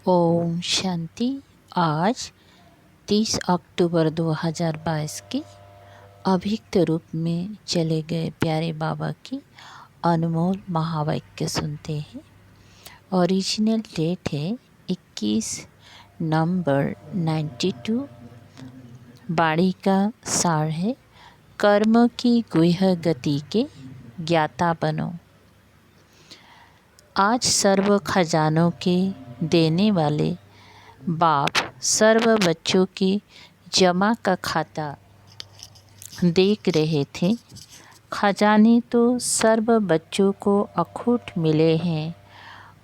ओम शांति। आज 30 अक्टूबर 2022 की अभिक्त रूप में चले गए प्यारे बाबा की अनमोल महावाक्य सुनते हैं। ओरिजिनल डेट है 21 नवंबर 92। बाणी का सार है, कर्म की गुह्य गति के ज्ञाता बनो। आज सर्व खजानों के देने वाले बाप सर्व बच्चों की जमा का खाता देख रहे थे। खजाने तो सर्व बच्चों को अखूट मिले हैं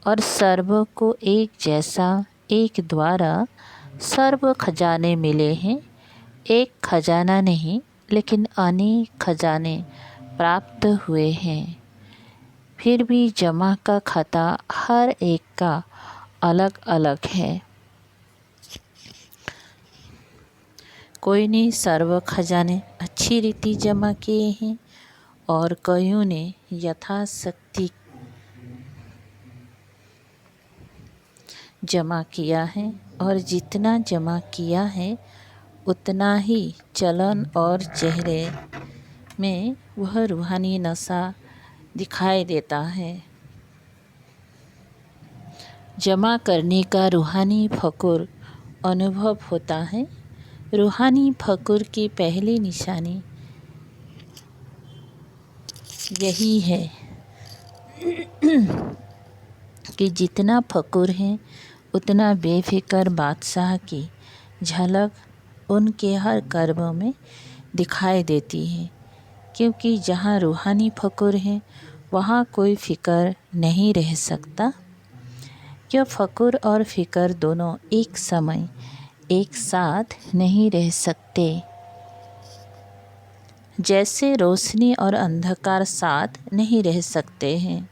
और सर्व को एक जैसा एक द्वारा सर्व खजाने मिले हैं। एक खजाना नहीं लेकिन अनेक खजाने प्राप्त हुए हैं। फिर भी जमा का खाता हर एक का अलग अलग है। कोई ने सर्व खजाने अच्छी रीति जमा किए हैं और कईयों ने यथाशक्ति जमा किया है, और जितना जमा किया है उतना ही चलन और चेहरे में वह रूहानी नशा दिखाई देता है। जमा करने का रूहानी फकुर अनुभव होता है। रूहानी फकुर की पहली निशानी यही है कि जितना फकुर है उतना बेफिक्र बादशाह की झलक उनके हर कर्म में दिखाई देती है। क्योंकि जहाँ रूहानी फकुर है वहाँ कोई फिक्र नहीं रह सकता। क्यों फकुर और फिक्र दोनों एक समय एक साथ नहीं रह सकते। जैसे रोशनी और अंधकार साथ नहीं रह सकते हैं।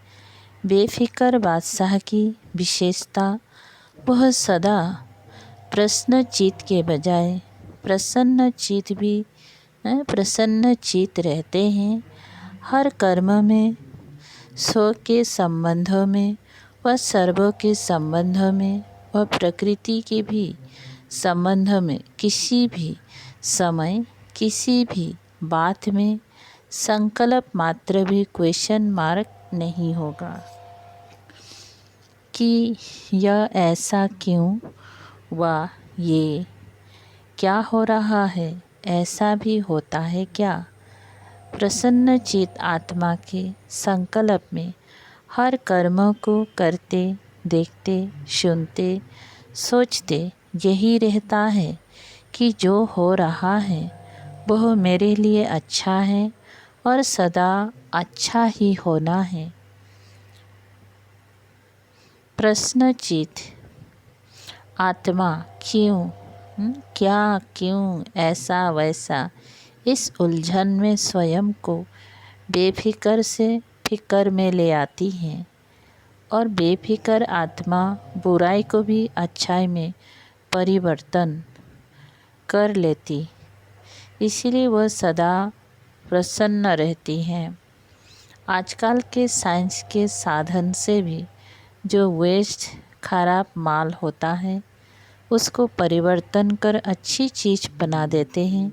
बेफिक्र बादशाह की विशेषता वह सदा प्रसन्न चित्त के बजाय प्रसन्न चित्त रहते हैं। हर कर्म में, स्व के संबंधों में व सर्व के संबंध में व प्रकृति के भी संबंध में किसी भी समय किसी भी बात में संकल्प मात्र भी क्वेश्चन मार्क नहीं होगा कि यह ऐसा क्यों व ये क्या हो रहा है, ऐसा भी होता है क्या। प्रसन्न चित्त आत्मा के संकल्प में हर कर्म को करते, देखते, सुनते, सोचते यही रहता है कि जो हो रहा है वह मेरे लिए अच्छा है और सदा अच्छा ही होना है। प्रश्न चित्त आत्मा क्यों, क्या, क्यों, ऐसा वैसा, इस उलझन में स्वयं को बेफिक्र से फिक्र में ले आती है। और बेफिक्र आत्मा बुराई को भी अच्छाई में परिवर्तन कर लेती, इसलिए वह सदा प्रसन्न रहती हैं। आजकल के साइंस के साधन से भी जो वेस्ट खराब माल होता है उसको परिवर्तन कर अच्छी चीज़ बना देते हैं।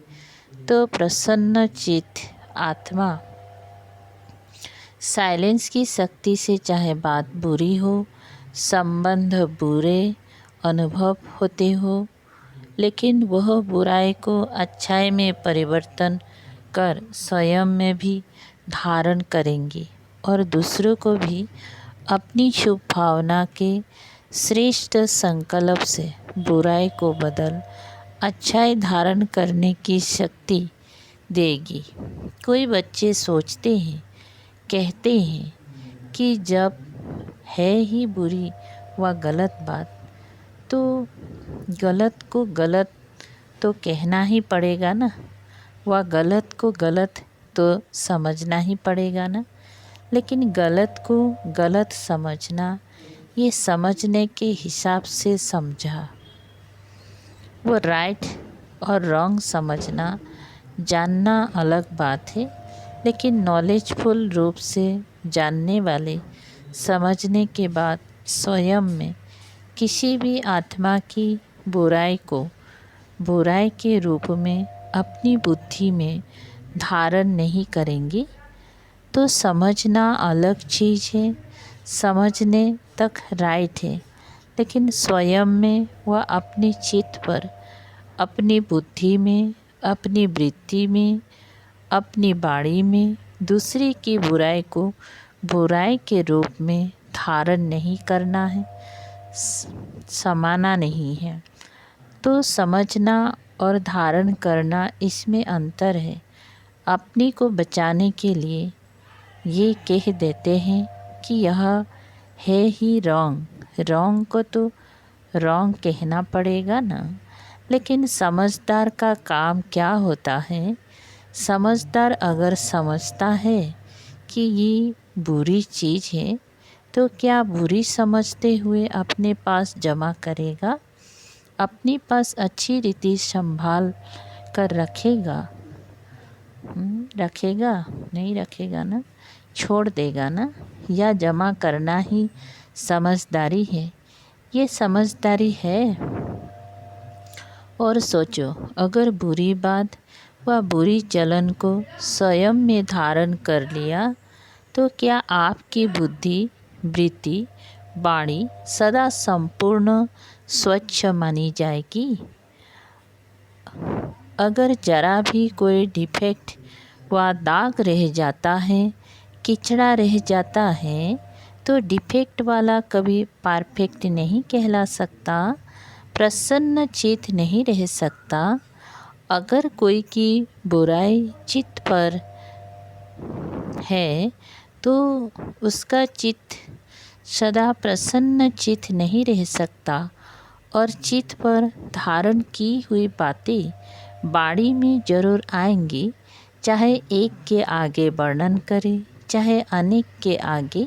तो प्रसन्न चित्त आत्मा साइलेंस की शक्ति से चाहे बात बुरी हो, संबंध बुरे अनुभव होते हो, लेकिन वह बुराई को अच्छाई में परिवर्तन कर स्वयं में भी धारण करेंगी और दूसरों को भी अपनी शुभ भावना के श्रेष्ठ संकल्प से बुराई को बदल अच्छाई धारण करने की शक्ति देगी। कोई बच्चे सोचते हैं, कहते हैं कि जब है ही बुरी व गलत बात तो गलत को गलत तो कहना ही पड़ेगा ना, व गलत को गलत तो समझना ही पड़ेगा ना। लेकिन गलत को गलत समझना, ये समझने के हिसाब से समझा, वो राइट और रॉन्ग समझना जानना अलग बात है। लेकिन नॉलेजफुल रूप से जानने वाले समझने के बाद स्वयं में किसी भी आत्मा की बुराई को बुराई के रूप में अपनी बुद्धि में धारण नहीं करेंगे तो समझना अलग चीज़ है, समझने तक राइट है, लेकिन स्वयं में वह अपने चित्त पर, अपनी बुद्धि में, अपनी वृत्ति में, अपनी वाणी में दूसरे की बुराई को बुराई के रूप में धारण नहीं करना है, समाना नहीं है। तो समझना और धारण करना इसमें अंतर है। अपनी को बचाने के लिए ये कह देते हैं कि यह है ही रॉन्ग। रॉन्ग को तो रॉन्ग कहना पड़ेगा ना। लेकिन समझदार का काम क्या होता है? समझदार अगर समझता है कि ये बुरी चीज़ है तो क्या बुरी समझते हुए अपने पास जमा करेगा? अपने पास अच्छी रीति संभाल कर रखेगा? रखेगा? नहीं रखेगा ना, छोड़ देगा ना। या जमा करना ही समझदारी है? ये समझदारी है। और सोचो, अगर बुरी बात व बुरी चलन को स्वयं में धारण कर लिया तो क्या आपकी बुद्धि, वृत्ति, वाणी सदा संपूर्ण स्वच्छ मानी जाएगी? अगर जरा भी कोई डिफेक्ट व दाग रह जाता है, किचड़ा रह जाता है, तो डिफेक्ट वाला कभी परफेक्ट नहीं कहला सकता, प्रसन्न चित्त नहीं रह सकता। अगर कोई की बुराई चित्त पर है तो उसका चित्त सदा प्रसन्न चित्त नहीं रह सकता और चित्त पर धारण की हुई बातें वाणी में जरूर आएंगी, चाहे एक के आगे वर्णन करे, चाहे अनेक के आगे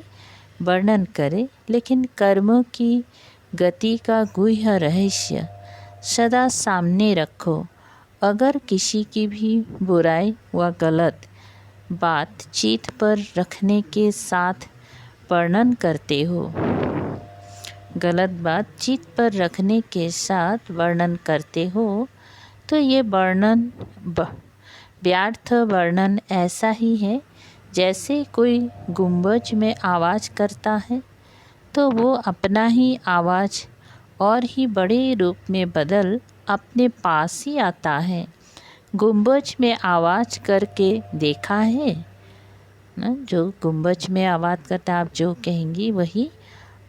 वर्णन करे। लेकिन कर्मों की गति का गूढ़ रहस्य सदा सामने रखो। अगर किसी की भी बुराई व गलत बात चित्त पर रखने के साथ वर्णन करते हो, गलत बात चित्त पर रखने के साथ वर्णन करते हो, तो ये वर्णन व्यर्थ वर्णन ऐसा ही है जैसे कोई गुंबज में आवाज़ करता है तो वो अपना ही आवाज़ और ही बड़े रूप में बदल अपने पास ही आता है। गुंबज में आवाज़ करके देखा है ना? जो गुंबज में आवाज़ करता आप जो कहेंगी वही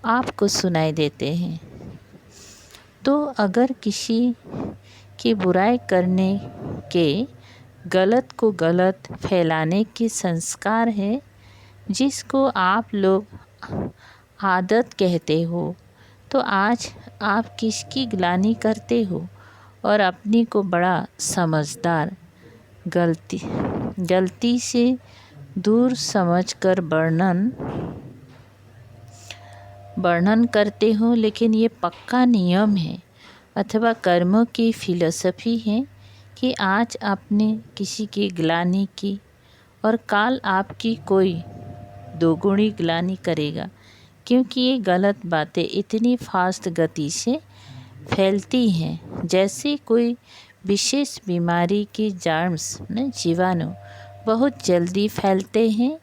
आपको सुनाई देते हैं। तो अगर किसी की बुराई करने के, गलत को गलत फैलाने के संस्कार है, जिसको आप लोग आदत कहते हो, तो आज आप किसकी ग्लानि करते हो और अपनी को बड़ा समझदार गलती से दूर समझकर वर्णन करते हो। लेकिन ये पक्का नियम है अथवा कर्मों की फिलॉसफी है कि आज आपने किसी की ग्लानि की और काल आपकी कोई दोगुनी ग्लानि करेगा, क्योंकि ये गलत बातें इतनी फास्ट गति से फैलती हैं जैसे कोई विशेष बीमारी की जर्म्स जीवाणु बहुत जल्दी फैलते हैं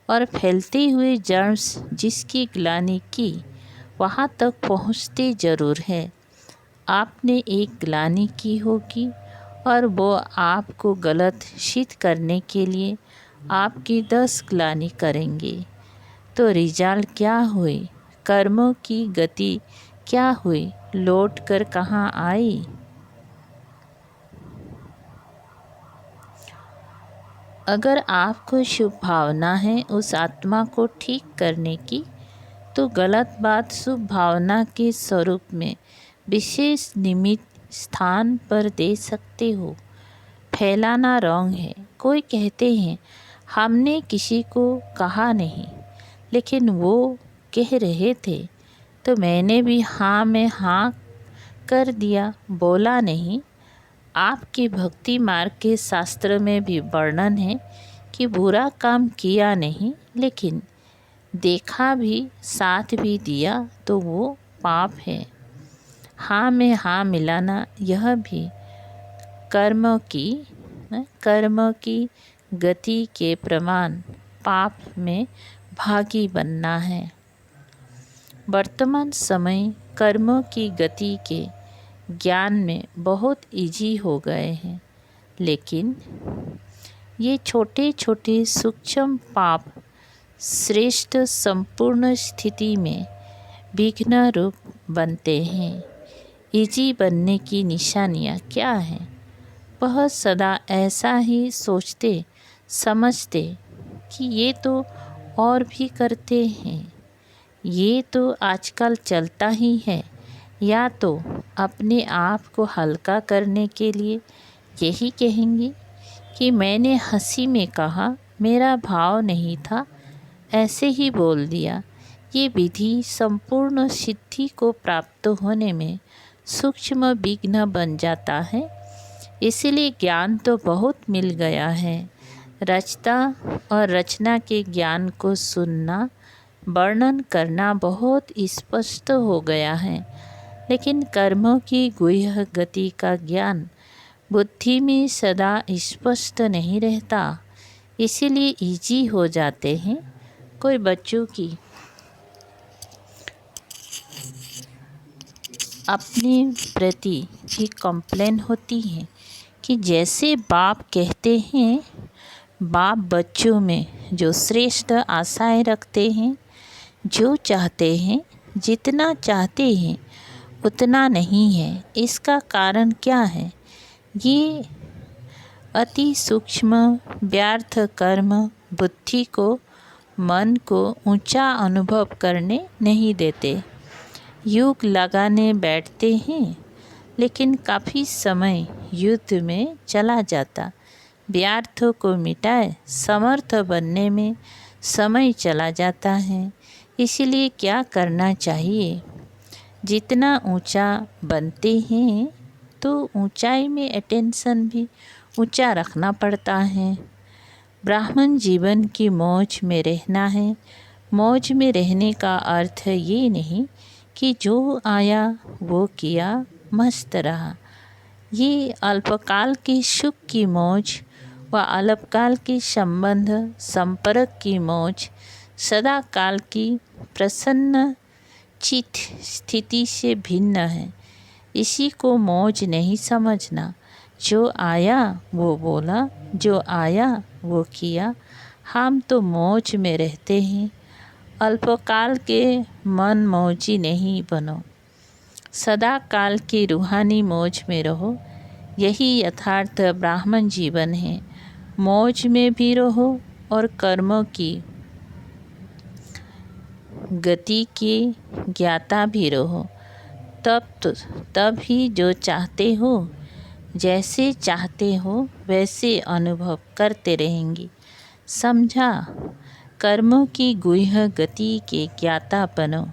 और फैलते हुए जर्म्स जिसकी ग्लानि की वहाँ तक पहुँचते ज़रूर है। आपने एक ग्लानि की होगी और वो आपको गलत सिद्ध करने के लिए आपकी 10 ग्लानि करेंगे, तो रिजल्ट क्या हुई? कर्मों की गति क्या हुई? लौट कर कहाँ आई? अगर आपको शुभ भावना है उस आत्मा को ठीक करने की, तो गलत बात शुभ भावना के स्वरूप में विशेष निमित्त स्थान पर दे सकते हो। फैलाना रॉन्ग है। कोई कहते हैं हमने किसी को कहा नहीं, लेकिन वो कह रहे थे तो मैंने भी हाँ में हाँ कर दिया, बोला नहीं। आपकी भक्ति मार्ग के शास्त्र में भी वर्णन है कि बुरा काम किया नहीं, लेकिन देखा भी, साथ भी दिया तो वो पाप है। हाँ में हाँ मिलाना, यह भी कर्म की गति के प्रमाण पाप में भागी बनना है। वर्तमान समय कर्मों की गति के ज्ञान में बहुत इजी हो गए हैं, लेकिन ये छोटे छोटे सूक्ष्म पाप श्रेष्ठ संपूर्ण स्थिति में विघ्न रूप बनते हैं। इजी बनने की निशानियाँ क्या हैं? वह सदा ऐसा ही सोचते समझते कि ये तो और भी करते हैं, ये तो आजकल चलता ही है, या तो अपने आप को हल्का करने के लिए यही कहेंगे कि मैंने हंसी में कहा, मेरा भाव नहीं था, ऐसे ही बोल दिया। ये विधि संपूर्ण सिद्धि को प्राप्त होने में सूक्ष्म विघ्न बन जाता है। इसीलिए ज्ञान तो बहुत मिल गया है, रचना और रचना के ज्ञान को सुनना, वर्णन करना बहुत स्पष्ट हो गया है, लेकिन कर्मों की गुह्य गति का ज्ञान बुद्धि में सदा स्पष्ट नहीं रहता, इसीलिए इजी हो जाते हैं। कोई बच्चों की अपने प्रति भी कंप्लेन होती है कि जैसे बाप कहते हैं, बाप बच्चों में जो श्रेष्ठ आशाएं रखते हैं, जो चाहते हैं, जितना चाहते हैं उतना नहीं है। इसका कारण क्या है? ये अति सूक्ष्म व्यर्थ कर्म बुद्धि को, मन को ऊंचा अनुभव करने नहीं देते। युग लगाने बैठते हैं, लेकिन काफ़ी समय युद्ध में चला जाता। व्यर्थ को मिटाए समर्थ बनने में समय चला जाता है। इसलिए क्या करना चाहिए? जितना ऊंचा बनते हैं तो ऊंचाई में अटेंशन भी ऊंचा रखना पड़ता है। ब्राह्मण जीवन की मौज में रहना है। मौज में रहने का अर्थ ये नहीं कि जो आया वो किया, मस्त रहा। ये अल्पकाल की सुख की मौज व अल्पकाल की संबंध संपर्क की मौज सदा काल की प्रसन्न चित स्थिति से भिन्न है। इसी को मौज नहीं समझना। जो आया वो बोला, जो आया वो किया। हम तो मौज में रहते हैं। अल्पकाल के मन मौजी नहीं बनो, सदा काल की रूहानी मौज में रहो। यही यथार्थ ब्राह्मण जीवन है। मौज में भी रहो और कर्मों की गति की ज्ञाता भी रहो। तब ही जो चाहते हो, जैसे चाहते हो वैसे अनुभव करते रहेंगे। समझा? कर्मों की गुह्य गति के ज्ञाता बनो,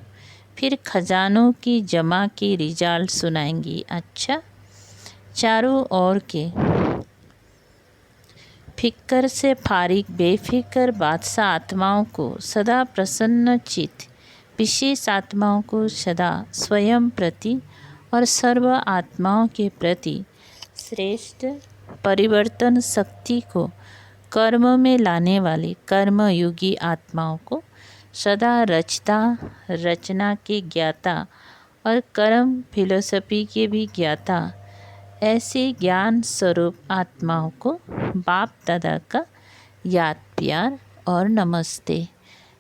फिर खजानों की जमा की रिजल्ट सुनाएंगी। अच्छा, चारों ओर के फिक्र से फारिग बेफिक्र बादशाह आत्माओं को सदा प्रसन्न चित्त, विशेष आत्माओं को सदा स्वयं प्रति और सर्व आत्माओं के प्रति श्रेष्ठ परिवर्तन शक्ति को कर्म में लाने वाली कर्मयोगी आत्माओं को सदा रचता रचना के ज्ञाता और कर्म फिलोसफी के भी ज्ञाता, ऐसे ज्ञान स्वरूप आत्माओं को बाप दादा का याद प्यार और नमस्ते।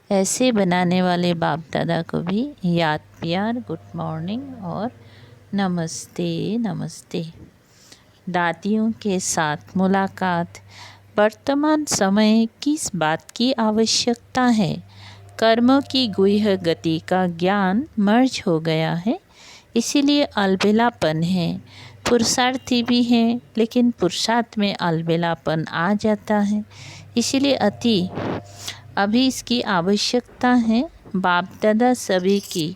ऐसे बनाने वाले बाप दादा को भी याद प्यार, गुड मॉर्निंग और नमस्ते नमस्ते। दादियों के साथ मुलाकात। वर्तमान समय किस बात की आवश्यकता है? कर्मों की गुह्य गति का ज्ञान मर्ज हो गया है, इसीलिए अलबेलापन है। पुरुषार्थी भी हैं, लेकिन पुरुषार्थ में अलबेलापन आ जाता है, इसीलिए अभी इसकी आवश्यकता है। बाप दादा सभी की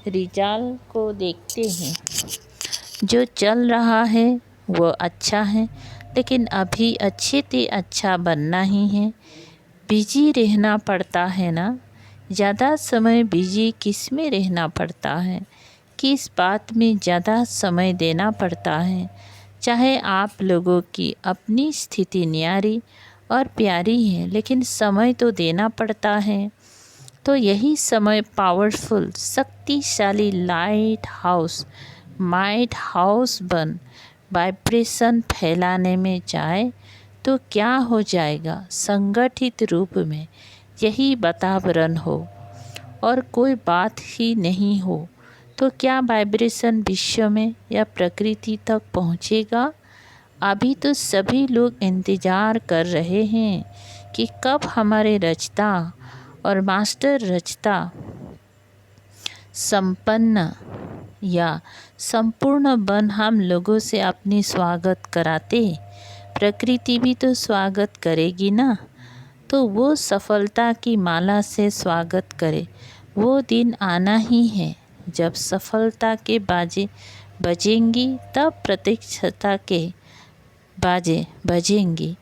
रिजाल को देखते हैं। जो चल रहा है वो अच्छा है, लेकिन अभी अच्छे से अच्छा बनना ही है। बिजी रहना पड़ता है ना, ज़्यादा समय बिजी किस में रहना पड़ता है? कि इस बात में ज़्यादा समय देना पड़ता है। चाहे आप लोगों की अपनी स्थिति न्यारी और प्यारी है, लेकिन समय तो देना पड़ता है। तो यही समय पावरफुल, शक्तिशाली लाइट हाउस बन वाइब्रेशन फैलाने में जाए तो क्या हो जाएगा। संगठित रूप में यही वातावरण हो और कोई बात ही नहीं हो तो क्या वाइब्रेशन विश्व में या प्रकृति तक पहुँचेगा। अभी तो सभी लोग इंतज़ार कर रहे हैं कि कब हमारे रचता और मास्टर रचता संपन्न या संपूर्ण बन हम लोगों से अपनी स्वागत कराते। प्रकृति भी तो स्वागत करेगी ना, तो वो सफलता की माला से स्वागत करे। वो दिन आना ही है जब सफलता के बाजे बजेंगी, तब प्रतीक्षता के बाजे बजेंगी।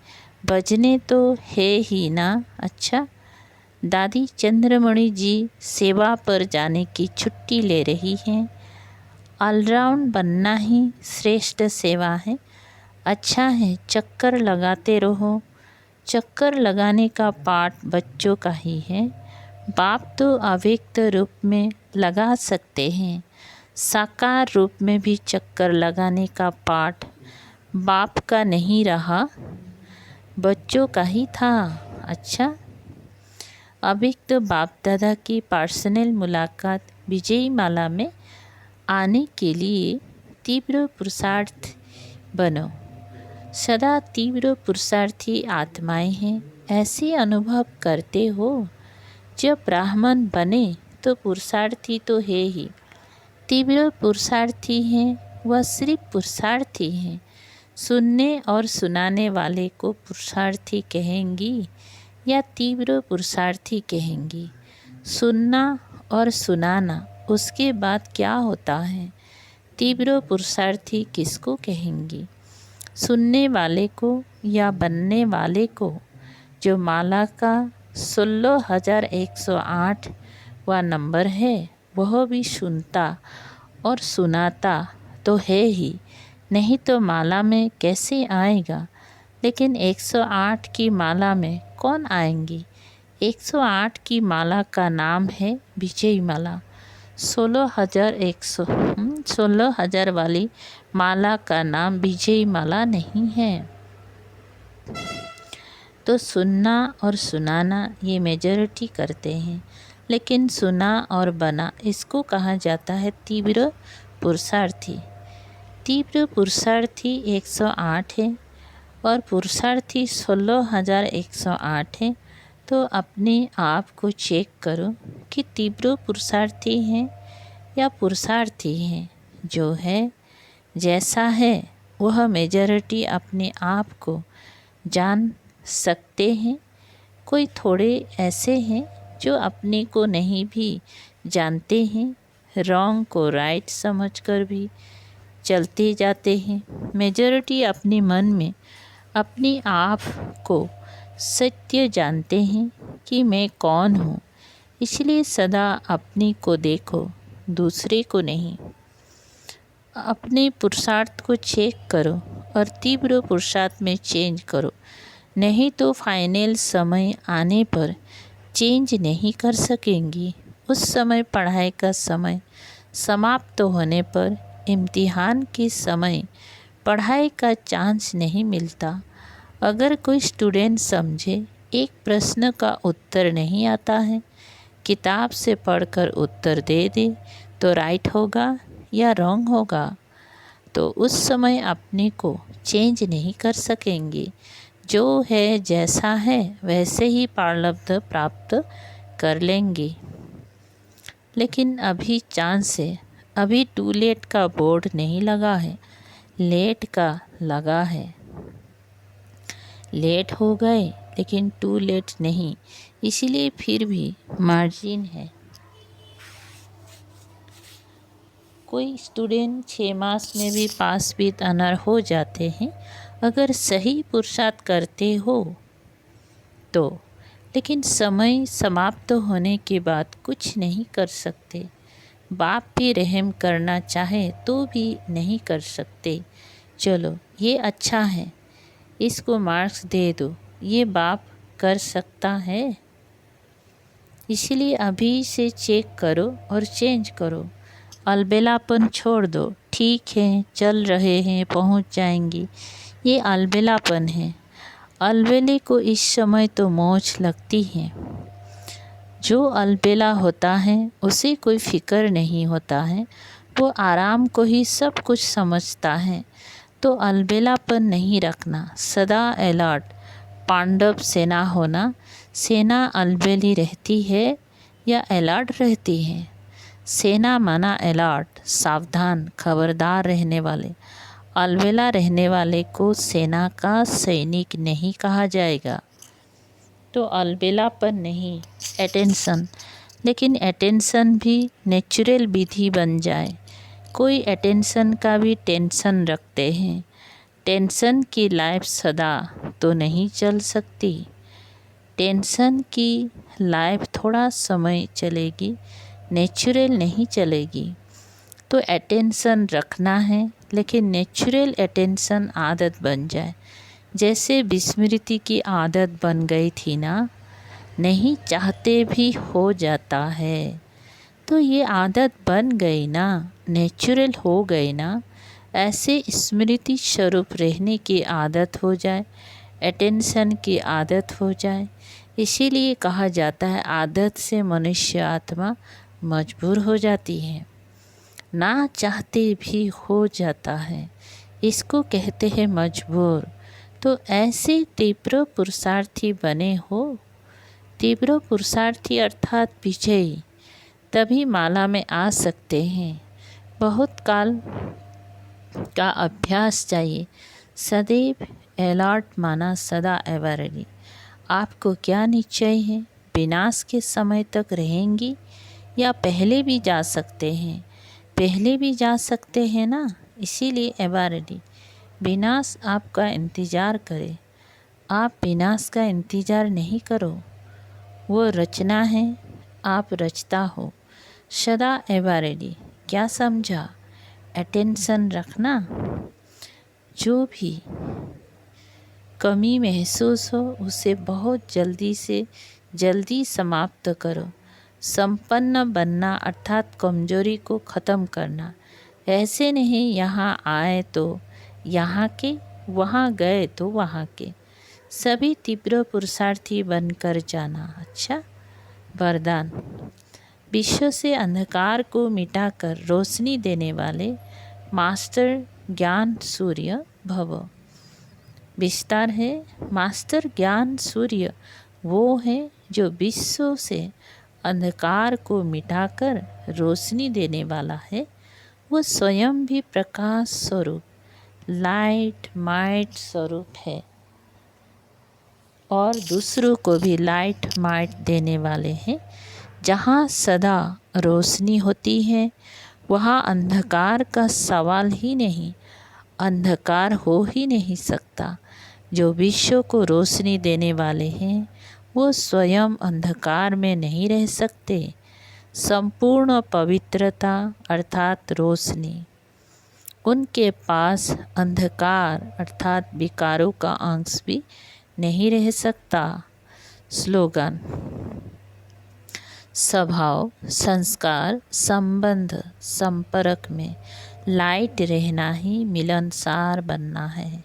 बजने तो है ही ना। अच्छा, दादी चंद्रमणि जी सेवा पर जाने की छुट्टी ले रही हैं। ऑलराउंड बनना ही श्रेष्ठ सेवा है। अच्छा है, चक्कर लगाते रहो। चक्कर लगाने का पाठ बच्चों का ही है। बाप तो अव्यक्त रूप में लगा सकते हैं, साकार रूप में भी चक्कर लगाने का पाठ बाप का नहीं रहा, बच्चों का ही था। अच्छा, अव्यक्त बाप दादा की पर्सनल मुलाकात विजयी माला में आने के लिए तीव्र पुरुषार्थ बनो। सदा तीव्र पुरुषार्थी आत्माएं हैं। ऐसे अनुभव करते हो। जब ब्राह्मण बने तो पुरुषार्थी तो है ही। तीव्र पुरुषार्थी हैं, वह सिर्फ पुरुषार्थी हैं। सुनने और सुनाने वाले को पुरुषार्थी कहेंगी या तीव्र पुरुषार्थी कहेंगी। सुनना और सुनाना, उसके बाद क्या होता है। तीव्र पुरुषार्थी किसको कहेंगी, सुनने वाले को या बनने वाले को। जो माला का 16,108 वा नंबर है, वह भी सुनता और सुनाता तो है ही, नहीं तो माला में कैसे आएगा। लेकिन 108 की माला में कौन आएंगी। 108 की माला का नाम है विजयी माला। 16,000 वाली माला का नाम विजयी माला नहीं है। तो सुनना और सुनाना ये मेजॉरिटी करते हैं, लेकिन सुना और बना इसको कहा जाता है तीव्र पुरुषार्थी। तीव्र पुरुषार्थी 108 है और पुरुषार्थी 16,108 है। तो अपने आप को चेक करो कि तीव्र पुरुषार्थी हैं या पुरुषार्थी हैं। जो है जैसा है वह मेजॉरिटी अपने आप को जान सकते हैं। कोई थोड़े ऐसे हैं जो अपने को नहीं भी जानते हैं, रॉन्ग को राइट समझकर भी चलते जाते हैं। मेजॉरिटी अपने मन में अपने आप को सत्य जानते हैं कि मैं कौन हूँ। इसलिए सदा अपने को देखो, दूसरे को नहीं। अपने पुरुषार्थ को चेक करो और तीव्र पुरुषार्थ में चेंज करो, नहीं तो फाइनल समय आने पर चेंज नहीं कर सकेंगी। उस समय पढ़ाई का समय समाप्त होने पर इम्तिहान के समय पढ़ाई का चांस नहीं मिलता। अगर कोई स्टूडेंट समझे एक प्रश्न का उत्तर नहीं आता है, किताब से पढ़कर उत्तर दे दे तो राइट होगा या रॉन्ग होगा। तो उस समय अपने को चेंज नहीं कर सकेंगे। जो है जैसा है वैसे ही प्रारब्ध प्राप्त कर लेंगे। लेकिन अभी चांस है, अभी टू लेट का बोर्ड नहीं लगा है, लेट का लगा है। लेट हो गए लेकिन टू लेट नहीं, इसीलिए फिर भी मार्जिन है। कोई स्टूडेंट 6 मास में भी पास विद ऑनर हो जाते हैं अगर सही पुरुषार्थ करते हो तो। लेकिन समय समाप्त होने के बाद कुछ नहीं कर सकते। बाप भी रहम करना चाहे तो भी नहीं कर सकते। चलो ये अच्छा है, इसको मार्क्स दे दो, ये बाप कर सकता है। इसलिए अभी से चेक करो और चेंज करो। अलबेलापन छोड़ दो। ठीक है, चल रहे हैं, पहुंच जाएंगी, ये अलबेलापन है। अलबेले को इस समय तो मौज लगती है। जो अलबेला होता है उसे कोई फिक्र नहीं होता है, वो आराम को ही सब कुछ समझता है। तो अलबेलापन नहीं रखना, सदा अलर्ट। पांडव सेना होना, सेना अलबेली रहती है या अलर्ट रहती है? सेना माना अलर्ट, सावधान, खबरदार रहने वाले। अलबेला रहने वाले को सेना का सैनिक नहीं कहा जाएगा। तो अलबेलापन नहीं, अटेंशन। लेकिन अटेंशन भी नेचुरल विधि बन जाए। कोई अटेंशन का भी टेंशन रखते हैं। टेंशन की लाइफ सदा तो नहीं चल सकती। टेंशन की लाइफ थोड़ा समय चलेगी, नेचुरल नहीं चलेगी। तो अटेंशन रखना है, लेकिन नेचुरल अटेंशन आदत बन जाए। जैसे विस्मृति की आदत बन गई थी ना, नहीं चाहते भी हो जाता है। तो ये आदत बन गई ना, नेचुरल हो गई ना, ऐसे स्मृति स्वरूप रहने की आदत हो जाए, अटेंशन की आदत हो जाए। इसीलिए कहा जाता है आदत से मनुष्य आत्मा मजबूर हो जाती है, ना चाहते भी हो जाता है, इसको कहते हैं मजबूर। तो ऐसे तीव्र पुरुषार्थी बने हो। तीव्र पुरुषार्थी अर्थात विजयी, तभी माला में आ सकते हैं। बहुत काल का अभ्यास चाहिए। सदैव अलर्ट माना, सदा एवरली। आपको क्या निश्चय है? विनाश के समय तक रहेंगी या पहले भी जा सकते हैं? पहले भी जा सकते हैं ना, इसीलिए एवरली। विनाश आपका इंतज़ार करे, आप विनाश का इंतज़ार नहीं करो। वो रचना है, आप रचता हो। सदा एवरली। क्या समझा? अटेंशन रखना। जो भी कमी महसूस हो उसे बहुत जल्दी से जल्दी समाप्त करो। संपन्न बनना अर्थात कमजोरी को ख़त्म करना। ऐसे नहीं यहाँ आए तो यहाँ के, वहाँ गए तो वहाँ के। सभी तीव्र पुरुषार्थी बनकर जाना। अच्छा वरदान। विश्व से अंधकार को मिटाकर रोशनी देने वाले मास्टर ज्ञान सूर्य भव। विस्तार है, मास्टर ज्ञान सूर्य वो है जो विश्व से अंधकार को मिटाकर रोशनी देने वाला है। वो स्वयं भी प्रकाश स्वरूप, लाइट माइट स्वरूप है और दूसरों को भी लाइट माइट देने वाले हैं। जहाँ सदा रोशनी होती है वहाँ अंधकार का सवाल ही नहीं, अंधकार हो ही नहीं सकता। जो विश्व को रोशनी देने वाले हैं वो स्वयं अंधकार में नहीं रह सकते। संपूर्ण पवित्रता अर्थात रोशनी, उनके पास अंधकार अर्थात विकारों का अंश भी नहीं रह सकता। स्लोगन। स्वभाव, संस्कार, संबंध, संपर्क में लाइट रहना ही मिलनसार बनना है।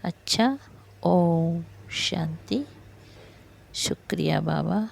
अच्छा, ओम शांति। शुक्रिया बाबा।